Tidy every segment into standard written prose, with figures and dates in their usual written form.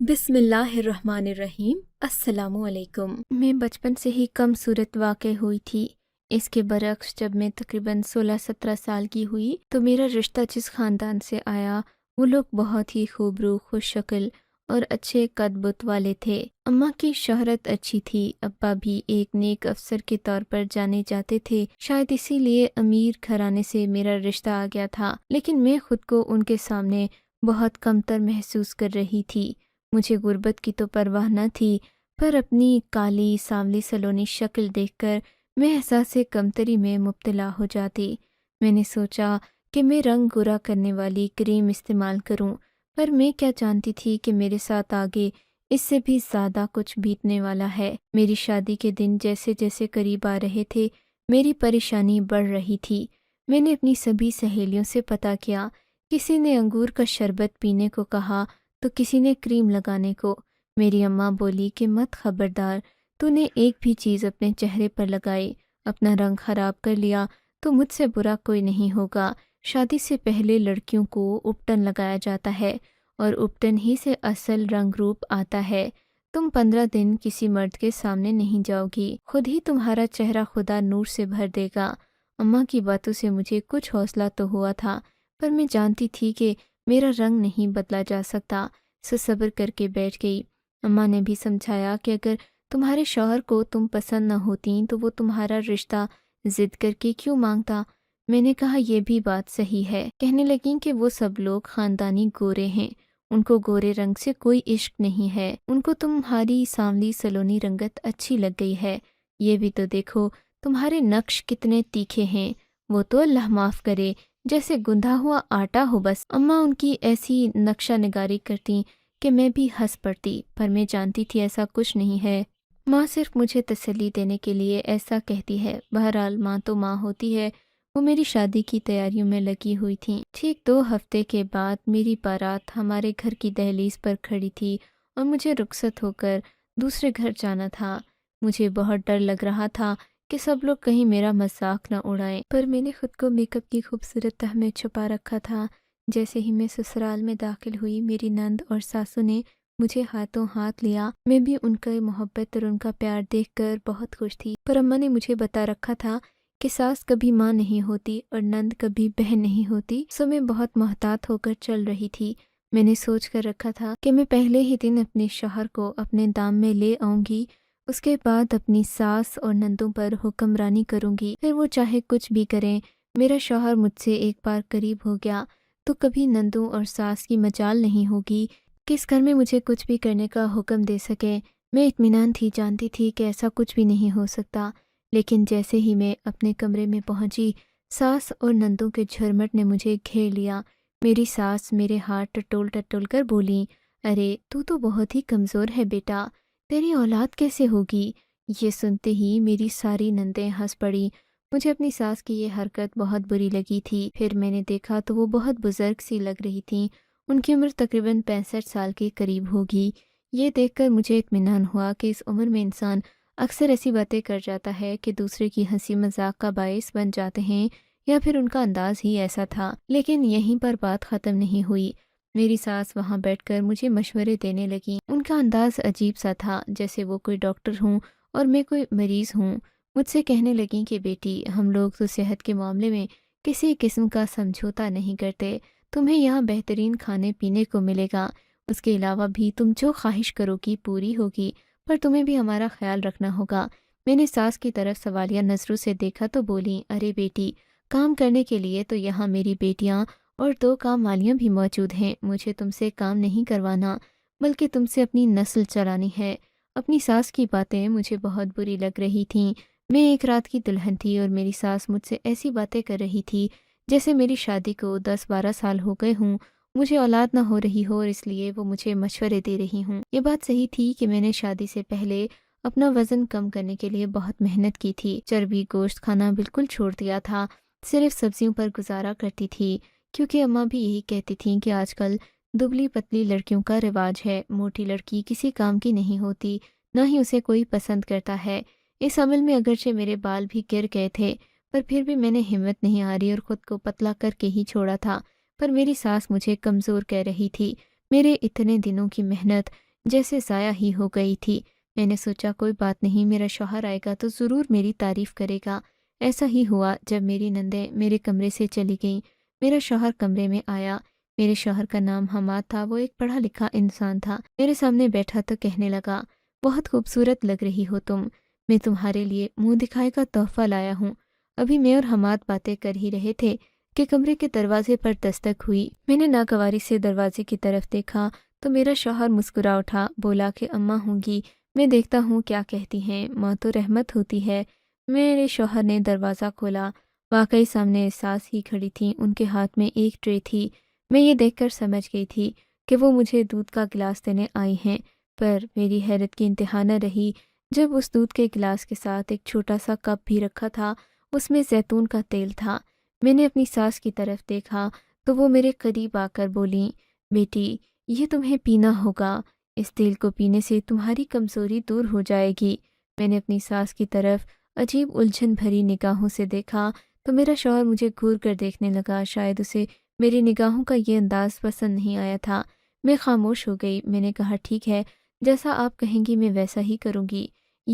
بسم اللہ الرحمن الرحیم۔ السلام علیکم۔ میں بچپن سے ہی کم صورت واقع ہوئی تھی۔ اس کے برعکس جب میں تقریباً 16-17 سال کی ہوئی تو میرا رشتہ جس خاندان سے آیا وہ لوگ بہت ہی خوبرو، خوش شکل اور اچھے قد بت والے تھے۔ اماں کی شہرت اچھی تھی، ابا بھی ایک نیک افسر کے طور پر جانے جاتے تھے، شاید اسی لیے امیر گھرانے سے میرا رشتہ آ گیا تھا، لیکن میں خود کو ان کے سامنے بہت کمتر محسوس کر رہی تھی۔ مجھے غربت کی تو پرواہ نہ تھی، پر اپنی کالی سانولی سلونی شکل دیکھ کر میں احساس کمتری میں مبتلا ہو جاتی۔ میں نے سوچا کہ میں رنگ گورا کرنے والی کریم استعمال کروں، پر میں کیا جانتی تھی کہ میرے ساتھ آگے اس سے بھی زیادہ کچھ بیتنے والا ہے۔ میری شادی کے دن جیسے جیسے قریب آ رہے تھے میری پریشانی بڑھ رہی تھی۔ میں نے اپنی سبھی سہیلیوں سے پتہ کیا، کسی نے انگور کا شربت پینے کو کہا تو کسی نے کریم لگانے کو۔ میری اماں بولی کہ مت خبردار، تو نے ایک بھی چیز اپنے چہرے پر لگائی، اپنا رنگ خراب کر لیا تو مجھ سے برا کوئی نہیں ہوگا۔ شادی سے پہلے لڑکیوں کو اپٹن لگایا جاتا ہے اور اپٹن ہی سے اصل رنگ روپ آتا ہے۔ تم 15 دن کسی مرد کے سامنے نہیں جاؤ گی، خود ہی تمہارا چہرہ خدا نور سے بھر دے گا۔ اماں کی باتوں سے مجھے کچھ حوصلہ تو ہوا تھا، پر میں جانتی تھی کہ میرا رنگ نہیں بدلا جا سکتا، سو صبر کر کے بیٹھ گئی۔ اماں نے بھی سمجھایا کہ اگر تمہارے شوہر کو تم پسند نہ ہوتیں تو وہ تمہارا رشتہ ضد کر کے کیوں مانگتا۔ میں نے کہا یہ بھی بات صحیح ہے۔ کہنے لگیں کہ وہ سب لوگ خاندانی گورے ہیں، ان کو گورے رنگ سے کوئی عشق نہیں ہے، ان کو تمہاری سانولی سلونی رنگت اچھی لگ گئی ہے۔ یہ بھی تو دیکھو تمہارے نقش کتنے تیکھے ہیں، وہ تو اللہ معاف کرے جیسے گندھا ہوا آٹا ہو بس۔ اماں ان کی ایسی نقشہ نگاری کرتی کہ میں بھی ہنس پڑتی، پر میں جانتی تھی ایسا کچھ نہیں ہے۔ ماں صرف مجھے تسلی دینے کے لیے ایسا کہتی ہے۔ بہرحال ماں تو ماں ہوتی ہے۔ وہ میری شادی کی تیاریوں میں لگی ہوئی تھیں۔ ٹھیک 2 ہفتے کے بعد میری بارات ہمارے گھر کی دہلیز پر کھڑی تھی اور مجھے رخصت ہو کر دوسرے گھر جانا تھا۔ مجھے بہت ڈر لگ رہا تھا کہ سب لوگ کہیں میرا مذاق نہ اڑائیں، پر میں نے خود کو میک اپ کی خوبصورت تہ میں چھپا رکھا تھا۔ جیسے ہی میں سسرال میں داخل ہوئی میری نند اور ساسو نے مجھے ہاتھوں ہاتھ لیا۔ میں بھی ان کا محبت اور ان کا پیار دیکھ کر بہت خوش تھی، پر اماں نے مجھے بتا رکھا تھا کہ ساس کبھی ماں نہیں ہوتی اور نند کبھی بہن نہیں ہوتی، سو میں بہت محتاط ہو کر چل رہی تھی۔ میں نے سوچ کر رکھا تھا کہ میں پہلے ہی دن اپنے شوہر کو اپنے دام میں لے آؤں گی، اس کے بعد اپنی ساس اور نندوں پر حکمرانی کروں گی، پھر وہ چاہے کچھ بھی کریں۔ میرا شوہر مجھ سے ایک بار قریب ہو گیا تو کبھی نندوں اور ساس کی مجال نہیں ہوگی کہ اس گھر میں مجھے کچھ بھی کرنے کا حکم دے سکے۔ میں اطمینان تھی، جانتی تھی کہ ایسا کچھ بھی نہیں ہو سکتا، لیکن جیسے ہی میں اپنے کمرے میں پہنچی ساس اور نندوں کے جھرمٹ نے مجھے گھیر لیا۔ میری ساس میرے ہاتھ ٹٹول ٹٹول کر بولیں، ارے تو بہت ہی کمزور ہے بیٹا، تیری اولاد کیسے ہوگی؟ یہ سنتے ہی میری ساری نندیں ہنس پڑی۔ مجھے اپنی ساس کی یہ حرکت بہت بری لگی تھی۔ پھر میں نے دیکھا تو وہ بہت بزرگ سی لگ رہی تھیں، ان کی عمر تقریباً 65 سال کے قریب ہوگی۔ یہ دیکھ کر مجھے اطمینان ہوا کہ اس عمر میں انسان اکثر ایسی باتیں کر جاتا ہے کہ دوسرے کی ہنسی مذاق کا باعث بن جاتے ہیں، یا پھر ان کا انداز ہی ایسا تھا۔ لیکن یہیں پر بات ختم نہیں ہوئی۔ میری ساس وہاں بیٹھ کر مجھے مشورے دینے لگیں۔ ان کا انداز عجیب سا تھا، جیسے وہ کوئی ڈاکٹر ہوں اور میں کوئی مریض ہوں۔ مجھ سے کہنے لگیں کہ بیٹی، ہم لوگ تو صحت کے معاملے میں کسی قسم کا سمجھوتا نہیں کرتے، تمہیں یہاں بہترین کھانے پینے کو ملے گا، اس کے علاوہ بھی تم جو خواہش کرو گی پوری ہوگی، پر تمہیں بھی ہمارا خیال رکھنا ہوگا۔ میں نے ساس کی طرف سوالیہ نظروں سے دیکھا تو بولیں، ارے بیٹی، کام کرنے کے لیے تو یہاں میری بیٹیاں اور 2 کام والیاں بھی موجود ہیں، مجھے تم سے کام نہیں کروانا بلکہ تم سے اپنی نسل چلانی ہے۔ اپنی ساس کی باتیں مجھے بہت بری لگ رہی تھیں۔ میں ایک رات کی دلہن تھی اور میری ساس مجھ سے ایسی باتیں کر رہی تھی جیسے میری شادی کو 10-12 سال ہو گئے ہوں، مجھے اولاد نہ ہو رہی ہو اور اس لیے وہ مجھے مشورے دے رہی ہوں۔ یہ بات صحیح تھی کہ میں نے شادی سے پہلے اپنا وزن کم کرنے کے لیے بہت محنت کی تھی، چربی گوشت کھانا بالکل چھوڑ دیا تھا، صرف سبزیوں پر گزارا کرتی تھی، کیونکہ اماں بھی یہی کہتی تھیں کہ آج کل دبلی پتلی لڑکیوں کا رواج ہے، موٹی لڑکی کسی کام کی نہیں ہوتی، نہ ہی اسے کوئی پسند کرتا ہے۔ اس عمل میں اگرچہ میرے بال بھی گر گئے تھے، پر پھر بھی میں نے ہمت نہیں ہاری اور خود کو پتلا کر کے ہی چھوڑا تھا، پر میری ساس مجھے کمزور کہہ رہی تھی۔ میرے اتنے دنوں کی محنت جیسے ضائع ہی ہو گئی تھی۔ میں نے سوچا کوئی بات نہیں، میرا شوہر آئے گا تو ضرور میری تعریف کرے گا۔ ایسا ہی ہوا جب میری نندیں میرے کمرے سے چلی گئیں، میرا شوہر کمرے میں آیا۔ میرے شوہر کا نام حماد تھا، وہ ایک پڑھا لکھا انسان تھا۔ میرے سامنے بیٹھا تو کہنے لگا، بہت خوبصورت لگ رہی ہو تم، میں تمہارے لیے منہ دکھائے کا تحفہ لایا ہوں۔ ابھی میں اور حماد باتیں کر ہی رہے تھے کہ کمرے کے دروازے پر دستک ہوئی۔ میں نے ناگواری سے دروازے کی طرف دیکھا تو میرا شوہر مسکرا اٹھا، بولا کہ اماں ہوں گی، میں دیکھتا ہوں کیا کہتی ہیں، ماں تو رحمت ہوتی ہے۔ میرے شوہر نے دروازہ کھولا، واقعی سامنے ساس ہی کھڑی تھیں، ان کے ہاتھ میں ایک ٹرے تھی۔ میں یہ دیکھ کر سمجھ گئی تھی کہ وہ مجھے دودھ کا گلاس دینے آئی ہیں، پر میری حیرت کی انتہا نہ رہی جب اس دودھ کے گلاس کے ساتھ ایک چھوٹا سا کپ بھی رکھا تھا، اس میں زیتون کا تیل تھا۔ میں نے اپنی ساس کی طرف دیکھا تو وہ میرے قریب آ کر بولیں، بیٹی یہ تمہیں پینا ہوگا، اس تیل کو پینے سے تمہاری کمزوری دور ہو جائے گی۔ میں نے اپنی ساس کی طرف عجیب الجھن بھری نگاہوں سے دیکھا تو میرا شوہر مجھے گھور کر دیکھنے لگا، شاید اسے میری نگاہوں کا یہ انداز پسند نہیں آیا تھا۔ میں خاموش ہو گئی۔ میں نے کہا ٹھیک ہے، جیسا آپ کہیں گی میں ویسا ہی کروں گی،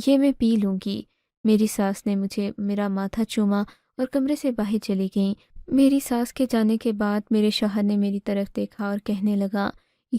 یہ میں پی لوں گی۔ میری ساس نے مجھے میرا ماتھا چوما اور کمرے سے باہر چلی گئیں۔ میری ساس کے جانے کے بعد میرے شوہر نے میری طرف دیکھا اور کہنے لگا،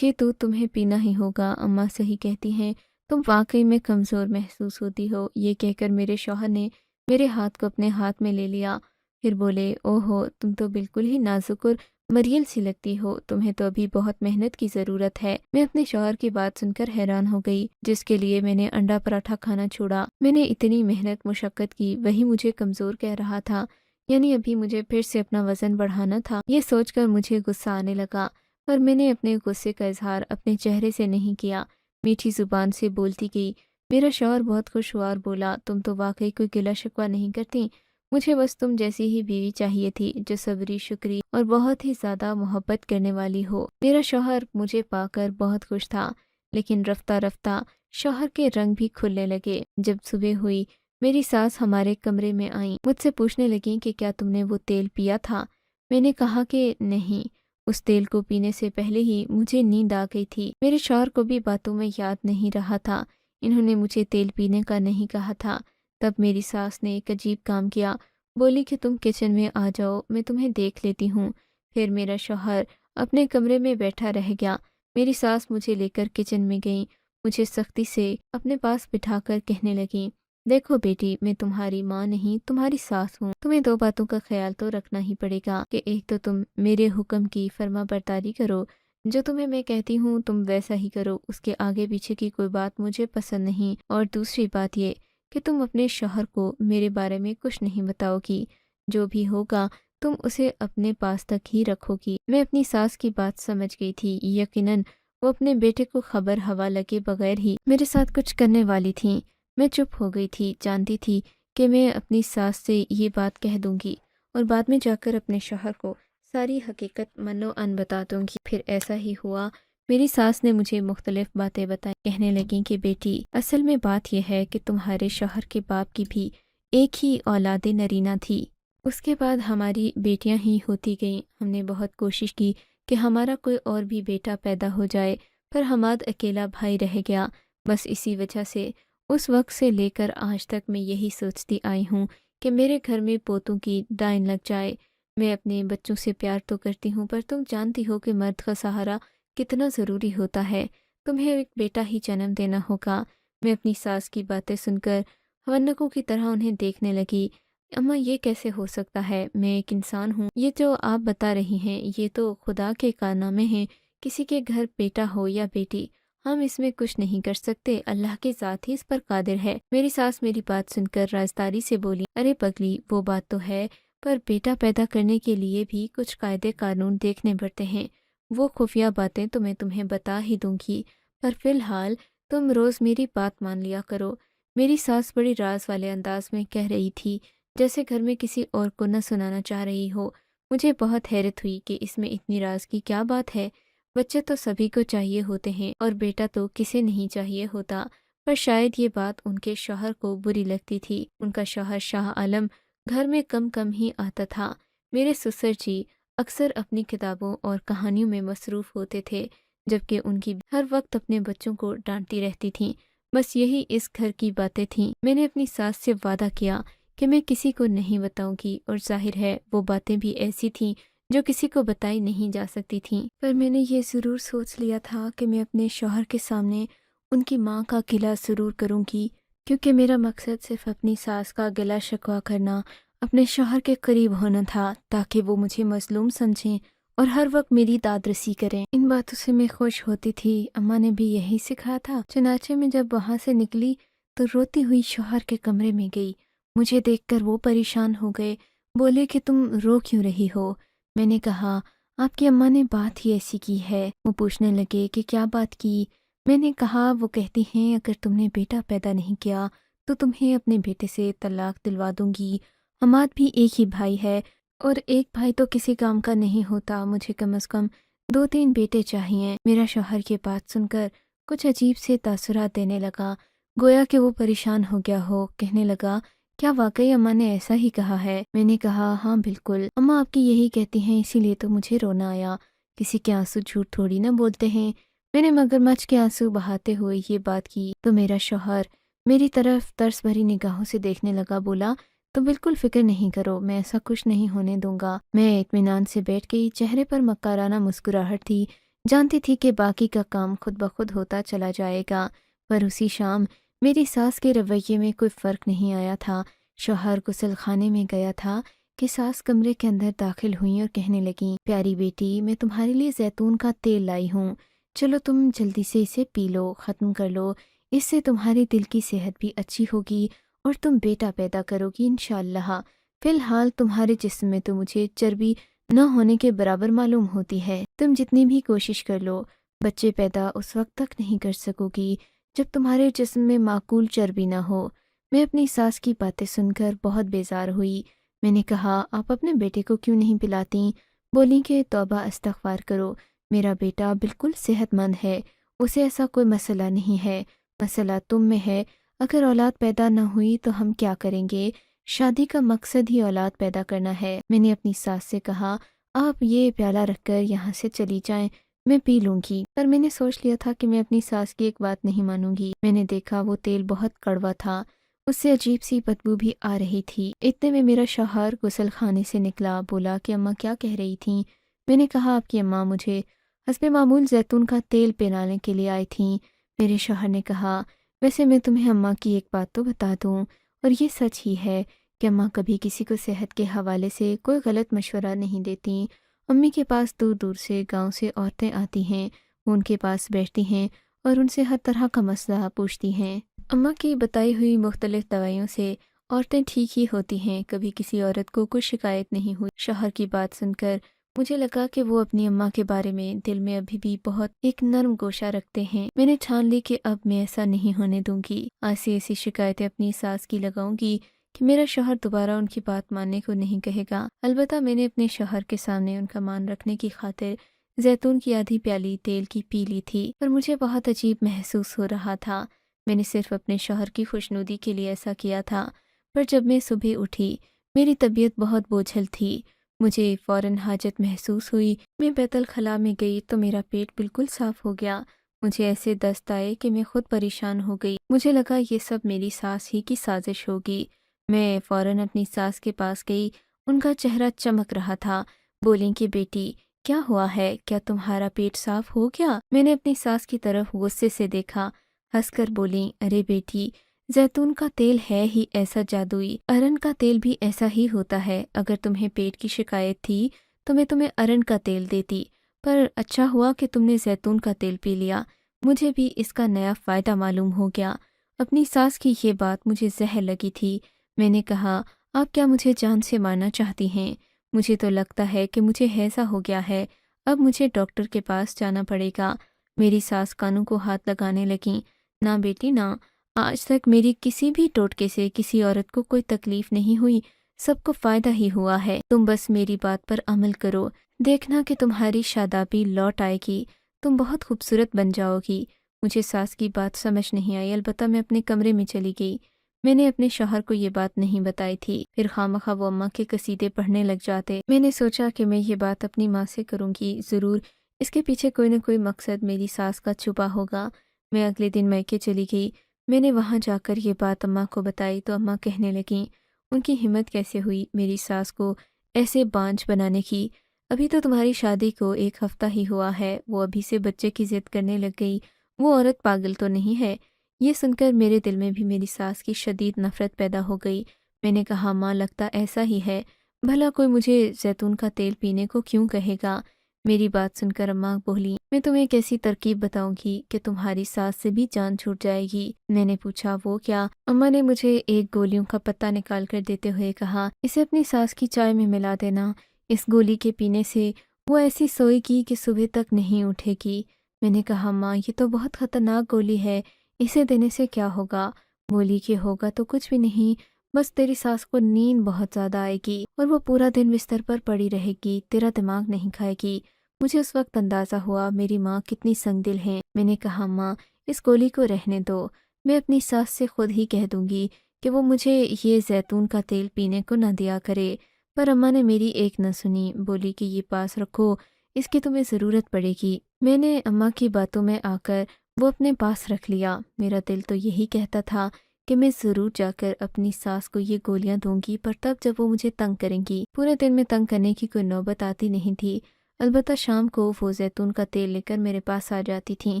یہ دودھ تمہیں پینا ہی ہوگا، اماں صحیح کہتی ہیں، تم واقعی میں کمزور محسوس ہوتی ہو۔ یہ کہہ کر میرے شوہر نے میرے ہاتھ کو اپنے ہاتھ میں لے لیا، پھر بولے، او ہو تم تو بالکل ہی نازک اور مریل سی لگتی ہو، تمہیں تو ابھی بہت محنت کی ضرورت ہے۔ میں اپنے شوہر کی بات سن کر حیران ہو گئی، جس کے لیے میں نے انڈا پراٹھا کھانا چھوڑا۔ میں نے اتنی محنت مشقت کی، وہی مجھے کمزور کہہ رہا تھا، یعنی ابھی مجھے پھر سے اپنا وزن بڑھانا تھا۔ یہ سوچ کر مجھے غصہ آنے لگا، پر میں نے اپنے غصے کا اظہار اپنے چہرے سے نہیں کیا، میٹھی زبان سے بولتی گئی۔ میرا شوہر بہت خوش ہوا اور بولا، تم تو واقعی کوئی گلہ شکوہ نہیں کرتی، مجھے بس تم جیسی ہی بیوی چاہیے تھی، جو صبری، شکری اور بہت ہی زیادہ محبت کرنے والی ہو۔ میرا شوہر مجھے پا کر بہت خوش تھا، لیکن رفتہ رفتہ شوہر کے رنگ بھی کھلنے لگے۔ جب صبح ہوئی، میری ساس ہمارے کمرے میں آئیں، مجھ سے پوچھنے لگیں کہ کیا تم نے وہ تیل پیا تھا؟ میں نے کہا کہ نہیں، اس تیل کو پینے سے پہلے ہی مجھے نیند آ گئی تھی۔ میرے شوہر کو بھی باتوں میں یاد نہیں رہا تھا، انہوں نے مجھے تیل پینے کا نہیں کہا تھا۔ تب میری ساس نے ایک عجیب کام کیا، بولی کہ تم کچن میں آ جاؤ، میں تمہیں دیکھ لیتی ہوں۔ پھر میرا شوہر اپنے کمرے میں بیٹھا رہ گیا، میری ساس مجھے لے کر کچن میں گئیں، مجھے سختی سے اپنے پاس بٹھا کر کہنے لگیں، دیکھو بیٹی، میں تمہاری ماں نہیں، تمہاری ساس ہوں، تمہیں دو باتوں کا خیال تو رکھنا ہی پڑے گا کہ ایک تو تم میرے حکم کی فرما برداری کرو، جو تمہیں میں کہتی ہوں تم ویسا ہی کرو، اس کے آگے پیچھے کی کوئی بات مجھے پسند نہیں، اور دوسری بات یہ کہ تم اپنے شوہر کو میرے بارے میں کچھ نہیں بتاؤ گی، جو بھی ہوگا تم اسے اپنے پاس تک ہی رکھو گی۔ میں اپنی ساس کی بات سمجھ گئی تھی، یقیناً وہ اپنے بیٹے کو خبر ہوا لگے بغیر ہی میرے ساتھ کچھ کرنے والی تھیں۔ میں چپ ہو گئی تھی، جانتی تھی کہ میں اپنی ساس سے یہ بات کہہ دوں گی اور بعد میں جا کر اپنے شوہر کو ساری حقیقت من و ان بتا دوں گی۔ پھر ایسا ہی ہوا، میری ساس نے مجھے مختلف باتیں بتائیں، کہنے لگیں کہ بیٹی، اصل میں بات یہ ہے کہ تمہارے شوہر کے باپ کی بھی ایک ہی اولاد نرینہ تھی، اس کے بعد ہماری بیٹیاں ہی ہوتی گئیں، ہم نے بہت کوشش کی کہ ہمارا کوئی اور بھی بیٹا پیدا ہو جائے، پر حماد اکیلا بھائی رہ گیا۔ بس اسی وجہ سے اس وقت سے لے کر آج تک میں یہی سوچتی آئی ہوں کہ میرے گھر میں پوتوں کی ڈائن لگ جائے۔ میں اپنے بچوں سے پیار تو کرتی ہوں، پر تم جانتی ہو کہ مرد کا سہارا کتنا ضروری ہوتا ہے، تمہیں ایک بیٹا ہی جنم دینا ہوگا۔ میں اپنی ساس کی باتیں سن کر حونکوں کی طرح انہیں دیکھنے لگی۔ اماں یہ کیسے ہو سکتا ہے، میں ایک انسان ہوں، یہ جو آپ بتا رہی ہیں یہ تو خدا کے کارنامے ہیں، کسی کے گھر بیٹا ہو یا بیٹی، ہم اس میں کچھ نہیں کر سکتے، اللہ کی ذات ہی اس پر قادر ہے۔ میری ساس میری بات سن کر رازداری سے بولی، ارے پگلی، وہ بات تو ہے، پر بیٹا پیدا کرنے کے لیے بھی کچھ قاعدے قانون دیکھنے پڑتے ہیں، وہ خفیہ باتیں تو میں تمہیں بتا ہی دوں گی، پر فی الحال تم روز میری بات مان لیا کرو۔ میری ساس بڑی راز والے انداز میں کہہ رہی تھی، جیسے گھر میں کسی اور کو نہ سنانا چاہ رہی ہو۔ مجھے بہت حیرت ہوئی کہ اس میں اتنی راز کی کیا بات ہے، بچے تو سبھی کو چاہیے ہوتے ہیں اور بیٹا تو کسے نہیں چاہیے ہوتا، پر شاید یہ بات ان کے شوہر کو بری لگتی تھی۔ ان کا شوہر شاہ عالم گھر میں کم کم ہی آتا تھا۔ میرے سسر جی اکثر اپنی کتابوں اور کہانیوں میں مصروف ہوتے تھے، جبکہ ان کی ہر وقت اپنے بچوں کو ڈانٹتی رہتی تھیں۔ بس یہی اس گھر کی باتیں تھیں۔ میں نے اپنی ساس سے وعدہ کیا کہ میں کسی کو نہیں بتاؤں گی، اور ظاہر ہے وہ باتیں بھی ایسی تھیں جو کسی کو بتائی نہیں جا سکتی تھیں۔ پر میں نے یہ ضرور سوچ لیا تھا کہ میں اپنے شوہر کے سامنے ان کی ماں کا گلہ ضرور کروں گی، کیونکہ میرا مقصد صرف اپنی ساس کا گلہ شکوہ کرنا، اپنے شوہر کے قریب ہونا تھا، تاکہ وہ مجھے مظلوم سمجھیں اور ہر وقت میری داد رسی کریں۔ ان باتوں سے میں خوش ہوتی تھی، اماں نے بھی یہی سکھایا تھا۔ چنانچہ میں جب وہاں سے نکلی تو روتی ہوئی شوہر کے کمرے میں گئی۔ مجھے دیکھ کر وہ پریشان ہو گئے، بولے کہ تم رو کیوں رہی ہو؟ میں نے کہا آپ کی اماں نے بات ہی ایسی کی ہے۔ وہ پوچھنے لگے کہ کیا بات کی؟ میں نے کہا وہ کہتی ہیں اگر تم نے بیٹا پیدا نہیں کیا تو تمہیں اپنے بیٹے سے طلاق دلوا دوں گی۔ حماد بھی ایک ہی بھائی ہے، اور ایک بھائی تو کسی کام کا نہیں ہوتا، مجھے کم از کم 2-3 بیٹے چاہیے۔ میرا شوہر کی بات سن کر کچھ عجیب سے تاثرات دینے لگا، گویا کہ وہ پریشان ہو گیا ہو۔ کہنے لگا کیا واقعی اماں نے ایسا ہی کہا ہے؟ میں نے کہا ہاں بالکل، اماں آپ کی یہی کہتی ہیں، اسی لیے تو مجھے رونا آیا۔ کسی کے آنسو جھوٹ تھوڑی نہ بولتے ہیں۔ میں نے مگرمچھ کے آنسو بہاتے ہوئے یہ بات کی تو میرا شوہر میری طرف ترس بھری نگاہوں سے دیکھنے لگا، بولا تو بالکل فکر نہیں کرو، میں ایسا کچھ نہیں ہونے دوں گا۔ میں اطمینان سے بیٹھ گئی، چہرے پر مکارانہ مسکراہٹ تھی، جانتی تھی کہ باقی کا کام خود بخود ہوتا چلا جائے گا۔ پر اسی شام میری ساس کے رویے میں کوئی فرق نہیں آیا تھا۔ شوہر غسل خانے میں گیا تھا کہ ساس کمرے کے اندر داخل ہوئیں اور کہنے لگیں پیاری بیٹی میں تمہارے لیے زیتون کا تیل لائی ہوں، چلو تم جلدی سے اسے پی لو، ختم کر لو، اس سے تمہارے دل کی صحت بھی اچھی ہوگی اور تم بیٹا پیدا کرو گی انشاءاللہ۔ فی الحال تمہارے جسم میں تو مجھے چربی نہ ہونے کے برابر معلوم ہوتی ہے، تم جتنی بھی کوشش کر لو بچے پیدا اس وقت تک نہیں کر سکو گی جب تمہارے جسم میں معقول چربی نہ ہو۔ میں اپنی ساس کی باتیں سن کر بہت بیزار ہوئی۔ میں نے کہا آپ اپنے بیٹے کو کیوں نہیں پلاتی؟ بولیں کہ توبہ استغفار کرو، میرا بیٹا بالکل صحت مند ہے، اسے ایسا کوئی مسئلہ نہیں ہے، مسئلہ تم میں ہے۔ اگر اولاد پیدا نہ ہوئی تو ہم کیا کریں گے؟ شادی کا مقصد ہی اولاد پیدا کرنا ہے۔ میں نے اپنی ساس سے کہا آپ یہ پیالہ رکھ کر یہاں سے چلی جائیں، میں پی لوں گی۔ پر میں نے سوچ لیا تھا کہ میں اپنی ساس کی ایک بات نہیں مانوں گی۔ میں نے دیکھا وہ تیل بہت کڑوا تھا، اس سے عجیب سی بدبو بھی آ رہی تھی۔ اتنے میں میرا شوہر غسل خانے سے نکلا، بولا کہ اماں کیا کہہ رہی تھیں؟ میں نے کہا آپ کی اماں مجھے حسب معمول زیتون کا تیل پلانے کے لیے آئی تھیں۔ میرے شوہر نے کہا ویسے میں تمہیں اماں کی ایک بات تو بتا دوں، اور یہ سچ ہی ہے کہ اماں کبھی کسی کو صحت کے حوالے سے کوئی غلط مشورہ نہیں دیتی۔ امی کے پاس دور دور سے گاؤں سے عورتیں آتی ہیں، وہ ان کے پاس بیٹھتی ہیں اور ان سے ہر طرح کا مسئلہ پوچھتی ہیں۔ اماں کی بتائی ہوئی مختلف دوائیوں سے عورتیں ٹھیک ہی ہوتی ہیں، کبھی کسی عورت کو کوئی شکایت نہیں ہوئی۔ شوہر کی بات سن کر مجھے لگا کہ وہ اپنی اماں کے بارے میں دل میں ابھی بھی بہت ایک نرم گوشہ رکھتے ہیں۔ میں نے ٹھان لی کہ اب میں ایسا نہیں ہونے دوں گی، ایسی ایسی شکایتیں اپنی ساس کی لگاؤں گی کہ میرا شوہر دوبارہ ان کی بات ماننے کو نہیں کہے گا۔ البتہ میں نے اپنے شوہر کے سامنے ان کا مان رکھنے کی خاطر زیتون کی آدھی پیالی تیل کی پی لی تھی، پر مجھے بہت عجیب محسوس ہو رہا تھا۔ میں نے صرف اپنے شوہر کی خوشنودی کے لیے ایسا کیا تھا، پر جب میں صبح اٹھی میری طبیعت بہت بوجھل تھی، مجھے فوراً حاجت محسوس ہوئی۔ میں بیت الخلاء میں گئی تو میرا پیٹ بالکل صاف ہو گیا۔ مجھے ایسے دست آئے کہ میں خود پریشان ہو گئی، مجھے لگا یہ سب میری ساس ہی کی سازش ہوگی۔ میں فوراً اپنی ساس کے پاس گئی، ان کا چہرہ چمک رہا تھا، بولیں کہ بیٹی کیا ہوا ہے؟ کیا تمہارا پیٹ صاف ہو گیا؟ میں نے اپنی ساس کی طرف غصے سے دیکھا، ہنس کر بولیں ارے بیٹی زیتون کا تیل ہے ہی ایسا جادوئی، ارن کا تیل بھی ایسا ہی ہوتا ہے، اگر تمہیں پیٹ کی شکایت تھی تو میں تمہیں ارن کا تیل دیتی، پر اچھا ہوا کہ تم نے زیتون کا تیل پی لیا، مجھے بھی اس کا نیا فائدہ معلوم ہو گیا۔ اپنی ساس کی یہ بات مجھے زہر لگی تھی۔ میں نے کہا آپ کیا مجھے جان سے مارنا چاہتی ہیں؟ مجھے تو لگتا ہے کہ مجھے ہیضہ ہو گیا ہے، اب مجھے ڈاکٹر کے پاس جانا پڑے گا۔ میری ساس کانوں کو ہاتھ لگانے لگیں، نہ بیٹی نہ، آج تک میری کسی بھی ٹوٹکے سے کسی عورت کو کوئی تکلیف نہیں ہوئی، سب کو فائدہ ہی ہوا ہے، تم بس میری بات پر عمل کرو، دیکھنا کہ تمہاری شادابی لوٹ آئے گی، تم بہت خوبصورت بن جاؤ گی۔ مجھے ساس کی بات سمجھ نہیں آئی، البتہ میں اپنے کمرے میں چلی گئی۔ میں نے اپنے شوہر کو یہ بات نہیں بتائی تھی، پھر خواہ وہ اماں کے قصیدے پڑھنے لگ جاتے۔ میں نے سوچا کہ میں یہ بات اپنی ماں سے کروں گی، ضرور اس کے پیچھے کوئی نہ کوئی مقصد میری ساس کا چھپا ہوگا۔ میں اگلے دن میکے چلی گئی۔ میں نے وہاں جا کر یہ بات اماں کو بتائی تو اماں کہنے لگیں، ان کی ہمت کیسے ہوئی میری ساس کو ایسے بانجھ بنانے کی؟ ابھی تو تمہاری شادی کو 1 ہفتہ ہی ہوا ہے، وہ ابھی سے بچے کی ضد کرنے لگ گئی، وہ عورت پاگل تو نہیں ہے؟ یہ سن کر میرے دل میں بھی میری ساس کی شدید نفرت پیدا ہو گئی۔ میں نے کہا، ماں لگتا ایسا ہی ہے، بھلا کوئی مجھے زیتون کا تیل پینے کو کیوں کہے گا؟ میری بات سن کر اماں بولی، میں تمہیں کیسی ترکیب بتاؤں گی کہ تمہاری ساس سے بھی جان چھوٹ جائے گی؟ میں نے پوچھا، وہ کیا؟ اماں نے مجھے ایک گولیوں کا پتہ نکال کر دیتے ہوئے کہا، اسے اپنی ساس کی چائے میں ملا دینا، اس گولی کے پینے سے وہ ایسی سوئے گی کہ صبح تک نہیں اٹھے گی۔ میں نے کہا، ماں یہ تو بہت خطرناک گولی ہے، اسے دینے سے کیا ہوگا؟ بولی کہ ہوگا تو کچھ بھی نہیں، بس تیری ساس کو نیند بہت زیادہ آئے گی اور وہ پورا دن بستر پر پڑی رہے گی، تیرا دماغ نہیں کھائے گی۔ مجھے اس وقت اندازہ ہوا میری ماں کتنی سنگ دل ہیں۔ میں نے کہا، ماں اس گولی کو رہنے دو، میں اپنی ساس سے خود ہی کہہ دوں گی کہ وہ مجھے یہ زیتون کا تیل پینے کو نہ دیا کرے۔ پر اماں نے میری ایک نہ سنی، بولی کہ یہ پاس رکھو، اس کی تمہیں ضرورت پڑے گی۔ میں نے اماں کی باتوں میں آ کر وہ اپنے پاس رکھ لیا۔ میرا دل تو یہی کہتا تھا کہ میں ضرور جا کر اپنی ساس کو یہ گولیاں دوں گی، پر تب جب وہ مجھے تنگ کریں گی۔ پورے دن میں تنگ کرنے کی کوئی نوبت آتی نہیں تھی، البتہ شام کو وہ زیتون کا تیل لے کر میرے پاس آ جاتی تھیں۔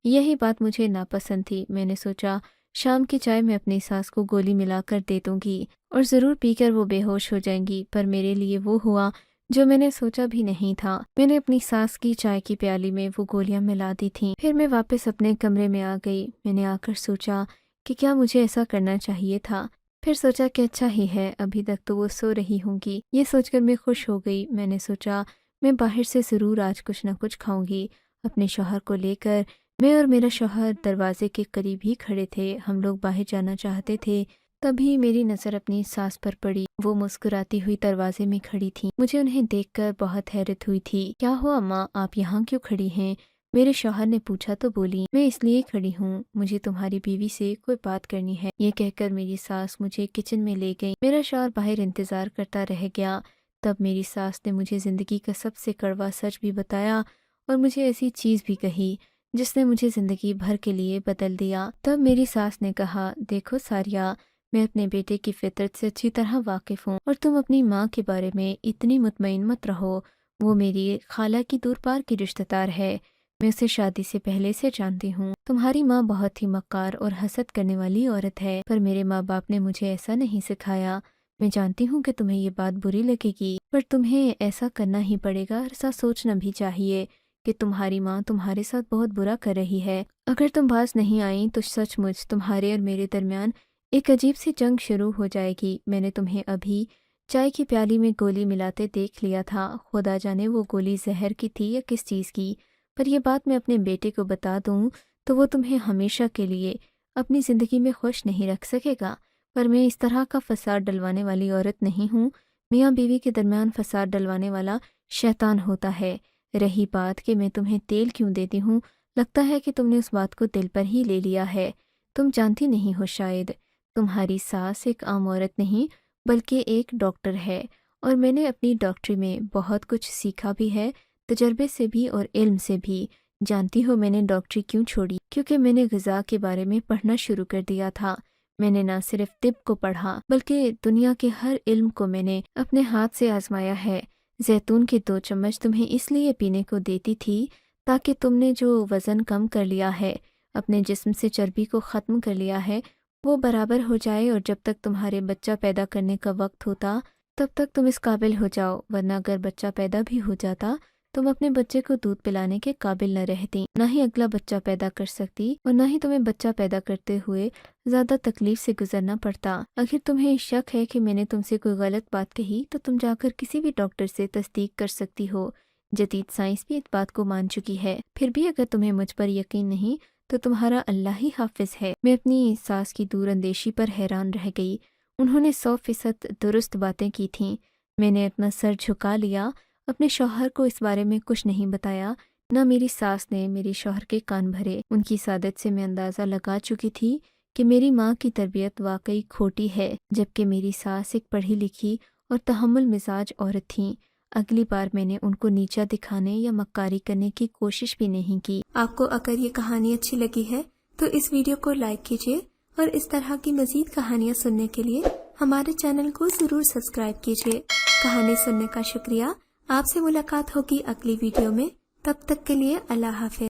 یہی بات مجھے ناپسند تھی۔ میں نے سوچا شام کی چائے میں اپنی ساس کو گولی ملا کر دے دوں گی اور ضرور پی کر وہ بے ہوش ہو جائیں گی، پر میرے لیے وہ ہوا جو میں نے سوچا بھی نہیں تھا۔ میں نے اپنی ساس کی چائے کی پیالی میں وہ گولیاں ملا دی تھیں۔ پھر میں واپس اپنے کمرے میں آ گئی۔ میں نے آ کر سوچا کہ کیا مجھے ایسا کرنا چاہیے تھا؟ پھر سوچا کہ اچھا ہی ہے، ابھی تک تو وہ سو رہی ہوں گی۔ یہ سوچ کر میں خوش ہو گئی۔ میں نے سوچا میں باہر سے ضرور آج کچھ نہ کچھ کھاؤں گی۔ اپنے شوہر کو لے کر میں اور میرا شوہر دروازے کے قریب ہی کھڑے تھے۔ ہم لوگ باہر جانا چاہتے تھے، تبھی میری نظر اپنی ساس پر پڑی۔ وہ مسکراتی ہوئی دروازے میں کھڑی تھی۔ مجھے انہیں دیکھ کر بہت حیرت ہوئی تھی۔ کیا ہوا ماں، آپ یہاں کیوں کھڑی ہیں؟ میرے شوہر نے پوچھا تو بولی، میں اس لیے کھڑی ہوں، مجھے تمہاری بیوی سے کوئی بات کرنی ہے۔ یہ کہہ کر میری ساس مجھے کچن میں لے گئی۔ میرا شوہر باہر انتظار کرتا رہ گیا۔ تب میری ساس نے مجھے زندگی کا سب سے کڑوا سچ بھی بتایا اور مجھے ایسی چیز بھی کہی جس نے مجھے زندگی بھر کے لیے بدل دیا۔ تب میری ساس نے کہا، دیکھو ساریہ، میں اپنے بیٹے کی فطرت سے اچھی طرح واقف ہوں اور تم اپنی ماں کے بارے میں اتنی مطمئن مت رہو۔ وہ میری خالہ کی دور پار کی رشتہ دار ہے، میں اسے شادی سے پہلے سے جانتی ہوں۔ تمہاری ماں بہت ہی مکار اور حسد کرنے والی عورت ہے، پر میرے ماں باپ نے مجھے ایسا نہیں سکھایا۔ میں جانتی ہوں کہ تمہیں یہ بات بری لگے گی، پر تمہیں ایسا کرنا ہی پڑے گا، ایسا سوچنا بھی چاہیے کہ تمہاری ماں تمہارے ساتھ بہت برا کر رہی ہے۔ اگر تم باز نہیں آئیں تو سچ مچ تمہارے اور میرے درمیان ایک عجیب سی جنگ شروع ہو جائے گی۔ میں نے تمہیں ابھی چائے کی پیالی میں گولی ملاتے دیکھ لیا تھا، خدا جانے وہ گولی زہر کی تھی یا کس چیز کی، پر یہ بات میں اپنے بیٹے کو بتا دوں تو وہ تمہیں ہمیشہ کے لیے اپنی زندگی میں خوش نہیں رکھ سکے گا۔ پر میں اس طرح کا فساد ڈلوانے والی عورت نہیں ہوں۔ میاں بیوی کے درمیان فساد ڈلوانے والا شیطان ہوتا ہے۔ رہی بات کہ میں تمہیں تیل کیوں دیتی ہوں، لگتا ہے کہ تم نے اس بات کو دل پر ہی لے لیا ہے۔ تم جانتی نہیں ہو شاید، تمہاری ساس ایک عام عورت نہیں بلکہ ایک ڈاکٹر ہے، اور میں نے اپنی ڈاکٹری میں بہت کچھ سیکھا بھی ہے، تجربے سے بھی اور علم سے بھی۔ جانتی ہو میں نے ڈاکٹری کیوں چھوڑی؟ کیونکہ میں نے غذا کے بارے میں پڑھنا شروع کر دیا تھا۔ میں نے نہ صرف طب کو پڑھا بلکہ دنیا کے ہر علم کو میں نے اپنے ہاتھ سے آزمایا ہے۔ زیتون کے 2 چمچ تمہیں اس لیے پینے کو دیتی تھی تاکہ تم نے جو وزن کم کر لیا ہے، اپنے جسم سے چربی کو ختم کر لیا ہے، وہ برابر ہو جائے، اور جب تک تمہارے بچہ پیدا کرنے کا وقت ہوتا تب تک تم اس قابل ہو جاؤ، ورنہ اگر بچہ پیدا بھی ہو جاتا تم اپنے بچے کو دودھ پلانے کے قابل نہ رہتی، نہ ہی اگلا بچہ پیدا کر سکتی، اور نہ ہی تمہیں بچہ پیدا کرتے ہوئے زیادہ تکلیف سے گزرنا پڑتا۔ اگر تمہیں شک ہے کہ میں نے تم سے کوئی غلط بات کہی تو تم جا کر کسی بھی ڈاکٹر سے تصدیق کر سکتی ہو، جدید سائنس بھی اس بات کو مان چکی ہے۔ پھر بھی اگر تمہیں مجھ پر یقین نہیں تو تمہارا اللہ ہی حافظ ہے۔ میں اپنی ساس کی دور اندیشی پر حیران رہ گئی۔ انہوں نے 100% درست باتیں کی تھیں۔ میں نے اپنا سر جھکا لیا، اپنے شوہر کو اس بارے میں کچھ نہیں بتایا، نہ میری ساس نے میرے شوہر کے کان بھرے۔ ان کی سعادت سے میں اندازہ لگا چکی تھی کہ میری ماں کی تربیت واقعی کھوٹی ہے، جبکہ میری ساس ایک پڑھی لکھی اور تحمل مزاج عورت تھیں۔ اگلی بار میں نے ان کو نیچا دکھانے یا مکاری کرنے کی کوشش بھی نہیں کی۔ آپ کو اگر یہ کہانی اچھی لگی ہے تو اس ویڈیو کو لائک کیجیے اور اس طرح کی مزید کہانیاں سننے کے لیے ہمارے چینل کو ضرور سبسکرائب کیجیے۔ کہانی سننے کا شکریہ۔ آپ سے ملاقات ہوگی اگلی ویڈیو میں، تب تک کے لیے اللہ حافظ۔